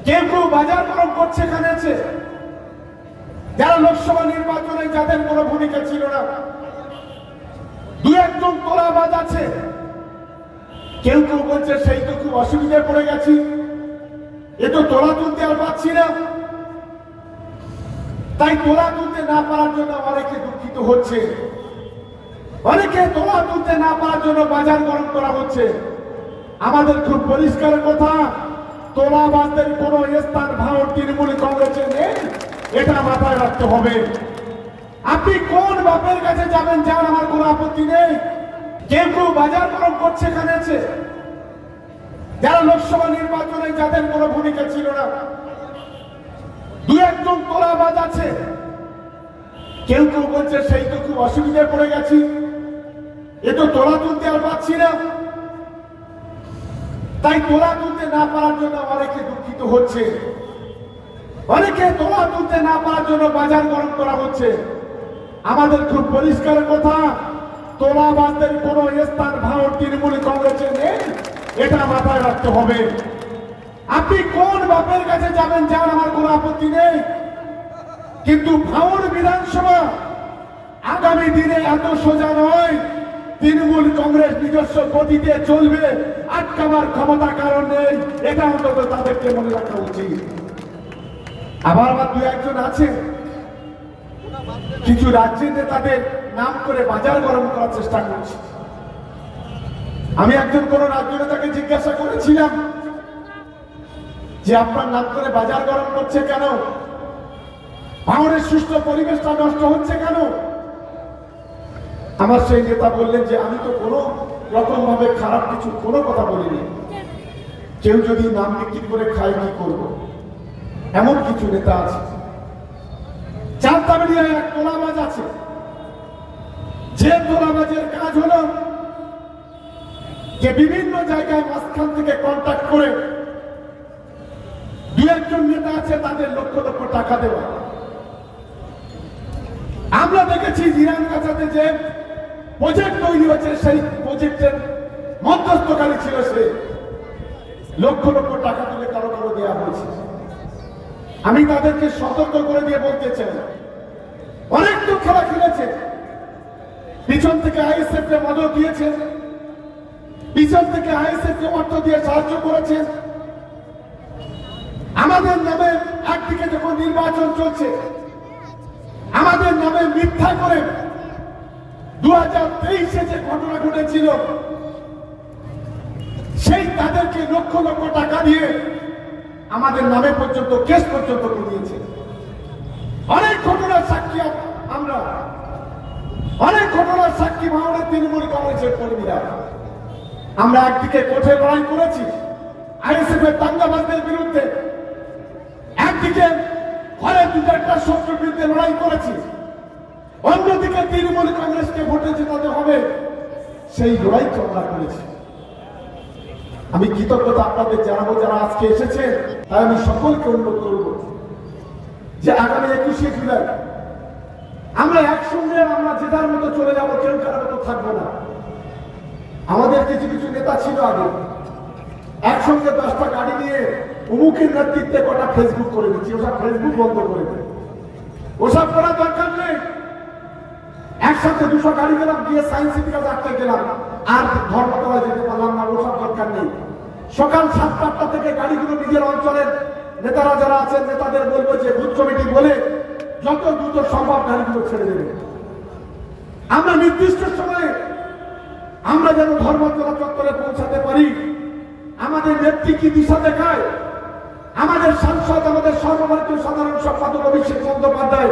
কেউ কেউ বাজার গরম করছে এখানে আছে যারা লোকসভা নির্বাচনে যাদের কোনো ভূমিকা ছিল না, দু একজন তোলাবাজ আছে। কেউ কেউ বলছে সেই তো খুব অসুবিধায় পড়ে গেছি, এ তো তোলা তুলতে আর পাচ্ছি না। তাই তোলা তুলতে না পারার জন্য অনেকে দুঃখিত হচ্ছে, অনেকে তোলা তুলতে না পারার জন্য বাজার গরম করা হচ্ছে। আমাদের খুব পরিষ্কার কথা, তোলাবাজদের কোন স্থান ভারত তৃণমূল কংগ্রেসে নেই, এটা মাথায় রাখতে হবে। আপনি কোন বাপের কাছে যাবেন, যান, আমার কোনো আপত্তি নেই। কেউ কেউ বাজার গরম করছে এখানে আছে যারা লোকসভা নির্বাচনে যাদের কোনো ভূমিকা ছিল না, দু একজন তোলাবাজ আছে। কেউ কেউ বলছে সেই তো খুব অসুবিধায় পড়ে গেছি, এ তো তোলা তুলতে আর পাচ্ছি না। তাই তোলা তুলতে না পারার জন্য অনেকে দুঃখিত হচ্ছে, অনেকে তোলা তুলতে না পারার জন্য বাজার গরম করা হচ্ছে। আমাদের খুব পরিষ্কার কথা, তোলাবাজদের কোন স্থান ভারত তৃণমূল কংগ্রেসে নেই, এটা মাথায় রাখতে হবে। আপনি কোন বাপের কাছে যাবেন, যান, আমার কোনো আপত্তি নেই। কিন্তু ভাঙড় বিধানসভা আগামী দিনে এত সোজা নয়। তৃণমূল কংগ্রেস নিজস্ব গতিতে চলবে, আটকাবার ক্ষমতা কারণ নেই, এটা অন্তত তাদেরকে মনে রাখা উচিত। আবার দু একজন আছে কিছু রাজ্যের নেতাদের নাম করে বাজার গরম করার চেষ্টা করছে। আমি একজন কোন রাজ্য নেতাকে জিজ্ঞাসা করেছিলাম যে আপনার নাম করে বাজার গরম করছে কেন, ভাঙড়ের সুষ্ঠু পরিবেশটা নষ্ট হচ্ছে কেন? আমার সেই নেতা বললেন যে আমি তো কোনো রকম ভাবে খারাপ কিছু কোনো কথা বলিনি, কেউ যদি নাম বিক্রি করে খায় কি করব। এমন কিছু নেতা আছে। চাঁদদামিয়ায় এক তোলাবাজ আছে, যে তোলাবাজের কাজ হলো যে বিভিন্ন জায়গায় মাঝখান থেকে কন্ট্যাক্ট করে দু একজন নেতা আছে তাদের লক্ষ লক্ষ টাকা দেওয়া। আমরা দেখেছি জিরান কাছাতে যে প্রজেক্ট তৈরি হয়েছে, সেই প্রজেক্টের মধ্যস্থকারী ছিল সে, লক্ষ লক্ষ টাকা তুলে কারো কারো দেওয়া হয়েছে। আমি তাদেরকে সতর্ক করে দিয়ে বলতে চাই, অনেক তো খেলা খেলেছে, পিছন থেকে আইএসএফ কে মদত দিয়েছে, পিছন থেকে আইএসএফ কে অর্থ দিয়ে সাহায্য করেছে। আমাদের নামে একদিকে যখন নির্বাচন চলছে, আমাদের নামে মিথ্যা করে 2023-এ যে ঘটনা ঘটেছিল, সেই তাদেরকে লক্ষ লক্ষ টাকা দিয়ে আমাদের নামে পর্যন্ত কেস পর্যন্ত করিয়েছে। অনেক ঘটনার সাক্ষী আমরা, অনেক ঘটনার সাক্ষী ভাঙড়ের তৃণমূল কংগ্রেসের কর্মীরা। আমরা একদিকে কোর্টে লড়াই করেছি আইএসএফ এর দাঙ্গাবাজদের বিরুদ্ধে, একদিকে ঘরে দুটা শত্রুর বিরুদ্ধে লড়াই করেছি, অন্যদিকে তৃণমূল কংগ্রেসকে ভোটে জেতাতে হবে, সেই লড়াই আমরা করেছি। আমি কৃতজ্ঞতা আপনাদের জানাবো যারা আজকে এসেছে। তাই আমি সকলকে অনুরোধ করব যে আগামী 21শে জুলাই আমরা একসঙ্গে আমরা জেতার মতো চলে যাবো, কেউ কারোর মতো থাকবো না। আমাদের কিছু কিছু নেতা ছিল আগে, একসঙ্গে 10টা গাড়ি নিয়ে অমুকের নেতৃত্বে কটা ফেসবুক করে দিচ্ছি, ওসব ফেসবুক বন্ধ করে দেবে, ওসব করার দরকার নেই। একসাথে 200 গাড়ি গেলাম, গিয়ে সায়েন্স সিটিতে আটকে গেলাম, আর ধর্মতলায় যেতে পারলাম না, ওসব দরকার নেই। সকাল 7-8টা থেকে গাড়িগুলো নিজের অঞ্চলের নেতারা যারা আছেন নেতাদের বলবো যে বুথ কমিটি বলে যত দ্রুত সম্ভব গাড়িগুলো ছেড়ে দেবে। আমরা নির্দিষ্ট সময়ে আমরা যেন ধর্মতলা চত্বরে পৌঁছাতে পারি। আমাদের নেত্রী কি দিশা দেখায়, আমাদের সাংসদ, আমাদের সর্বভারতীয় সাধারণ সম্পাদক অভিষেক বন্দ্যোপাধ্যায়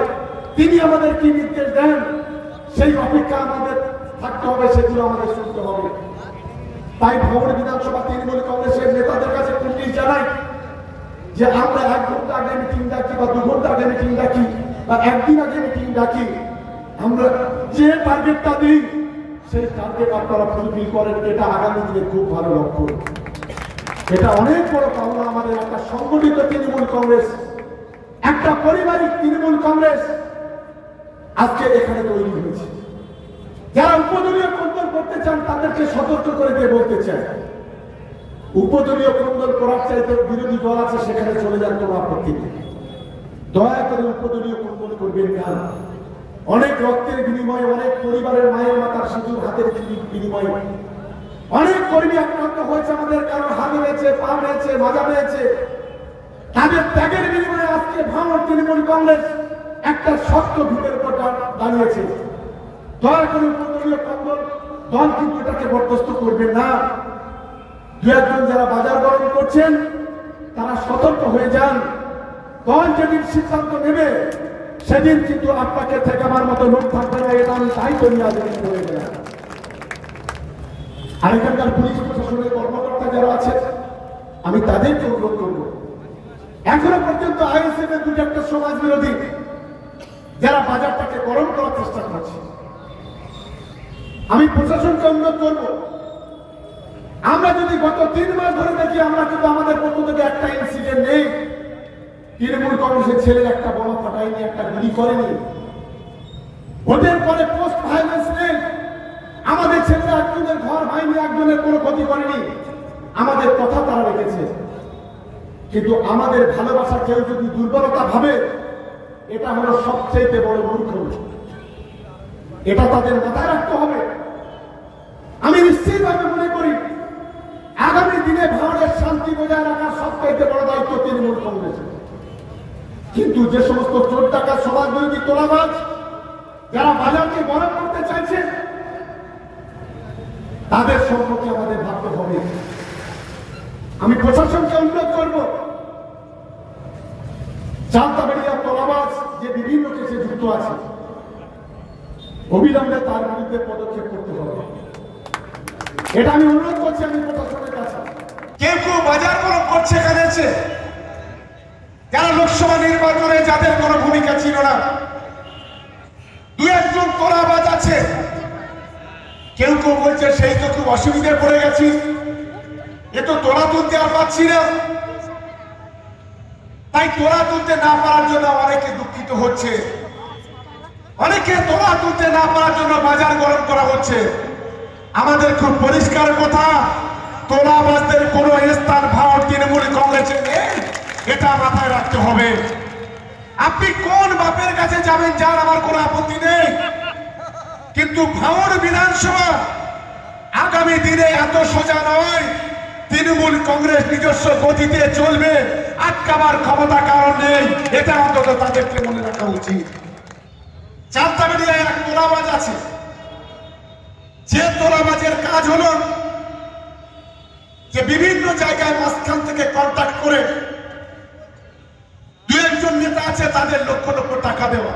তিনি আমাদের কি নির্দেশ দেন, সেই অপেক্ষা আমাদের থাকতে হবে, সেগুলো আমাদের শুনতে হবে। তাই ভাঙড় বিধানসভা তৃণমূল কংগ্রেসের নেতাদের কাছে কুর্নিশ জানাই যে আমরা 1 ঘন্টা আগে মিটিং ডাকি বা 2 ঘন্টা আগে মিটিং ডাকি বা একদিন আগে মিটিং ডাকি, আমরা যে টার্গেটটা দিই সেই টার্গেট আপনারা ফুলফিল করেন, এটা আগামী দিনে খুব ভালো লক্ষ্য। এটা অনেক বড় পাওনা আমাদের। একটা সংগঠিত তৃণমূল কংগ্রেস, একটা পারিবারিক তৃণমূল কংগ্রেস আজকে এখানে তৈরি হয়েছে। যারা উপদলীয় কন্ট্রোল করতে চান তাদেরকে সতর্ক করে দিয়ে বলতে চাই, উপদলীয় কোন্দল করার চাইতে বিরোধী দল আছে সেখানে চলে যান, কোনো আপত্তি নেই। দয়া করে উপদলীয় কোন্দল করবেন না। অনেক রক্তের বিনিময়ে, অনেক পরিবারের মায়ের মাতার সিঁদুর হাতের বিনিময়ে অনেক কর্মী আক্রান্ত হয়েছে, আমাদের কারো হাত হয়েছে, পা হয়েছে, মাজা হয়েছে। তাদের ত্যাগের বিনিময়ে আজকে ভাঙড় তৃণমূল কংগ্রেস একটা শক্ত ভিতের উপর দাঁড়িয়েছে। দয়া করে উপদলীয় কোন্দল দল কিন্তু এটাকে বরদাস্ত করবেন না। দু একজন যারা বাজার গরম করছেন তারা সতর্ক হয়ে যান। দল যেদিন সিদ্ধান্ত নেবে সেদিন কিন্তু আপনাকে ঠেকাবার মতো লোক থাকবে না, এটা আমি দায়িত্ব নিয়ে আজকে হয়ে গেলাম। আর এখানকার পুলিশ প্রশাসনের কর্মকর্তা যারা আছে আমি তাদেরকে অনুরোধ করব, এখনো পর্যন্ত আইএসএফ এর দুটো একটা সমাজ বিরোধী যারা বাজারটাকে গরম করার চেষ্টা করছে, আমি প্রশাসনকে অনুরোধ করব, আমরা যদি গত 3 মাস ধরে দেখি আমরা কিন্তু আমাদের পক্ষ থেকে একটা ইনসিডেন্ট নেই, তৃণমূল কংগ্রেসের ছেলের একটা বোমা ফাটায়নি, একটা গুলি করেনি, ভোটের পরে পোস্ট ভায়োলেন্স নেই, আমাদের ছেলেরা একজনের ঘর ভাঙেনি, একজনের কোনো ক্ষতি করেনি, আমাদের কথা তারা রেখেছে। কিন্তু আমাদের ভালোবাসা কেউ যদি দুর্বলতা ভাবে এটা হলো সবচেয়ে বড় মূর্খতা, এটা তাদের মাথায় রাখতে হবে। আমি নিশ্চিতভাবে মনে করি আগামী দিনে ভারতের শান্তি বজায় রাখার সবচেয়ে বড় দায়িত্ব তৃণমূল কংগ্রেসের। কিন্তু যে সমস্ত চোর ডাকাত সমাজ বিরোধী তোলাবাজ যারা বাজারকে গরম করতে চাইছে তাদের সম্পর্কে আমাদের ভাবতে হবে। আমি প্রশাসনকে অনুরোধ করব, চালতাবাড়িয়া তোলাবাজ যে বিভিন্ন কেসে যুক্ত আছে অবিলম্বে তার বিরুদ্ধে পদক্ষেপ করতে হবে, এটা আমি অনুরোধ করছি আমি প্রশাসনের কাছে। কেউ কেউ বাজার গরম করছে এখানে এসে, যারা লোকসভা নির্বাচনে যাদের কোনো ভূমিকা ছিল না, 2-1 তোলাবাজ আছে। কেউ কেউ বলছে সেই তো খুব অসুবিধায় পড়ে গেছি, এ তো তোলা তুলতে আর পাচ্ছি না, তাই তোলা তুলতে না পারার জন্য অনেকে দুঃখিত হচ্ছে, অনেকে তোলা তুলতে না পারার জন্য বাজার গরম করা হচ্ছে। আমাদের খুব পরিষ্কার কথা, তোলাবাজদের কোন স্থান ভারত তৃণমূল কংগ্রেসে নেই, এটা মাথায় রাখতে হবে। আপনি কোন বাপের কাছে যাবেন যার আমার কোনো আপত্তি নেই, কিন্তু ভাঙড় বিধানসভা আগামী দিনে এত সোজা নয়। তৃণমূল কংগ্রেস নিজস্ব গতিতে চলবে, আটকাবার ক্ষমতা কারণ নেই, এটা অন্তত তাদেরকে মনে রাখা উচিত। চালতাবাড়িয়ায় এক তোলাবাজ আছে, যে তোলাবাজের কাজ হলো যে বিভিন্ন জায়গায় মাঝখান থেকে কন্ট্যাক্ট করে 2-1 নেতা আছে তাদের লক্ষ লক্ষ টাকা দেওয়া।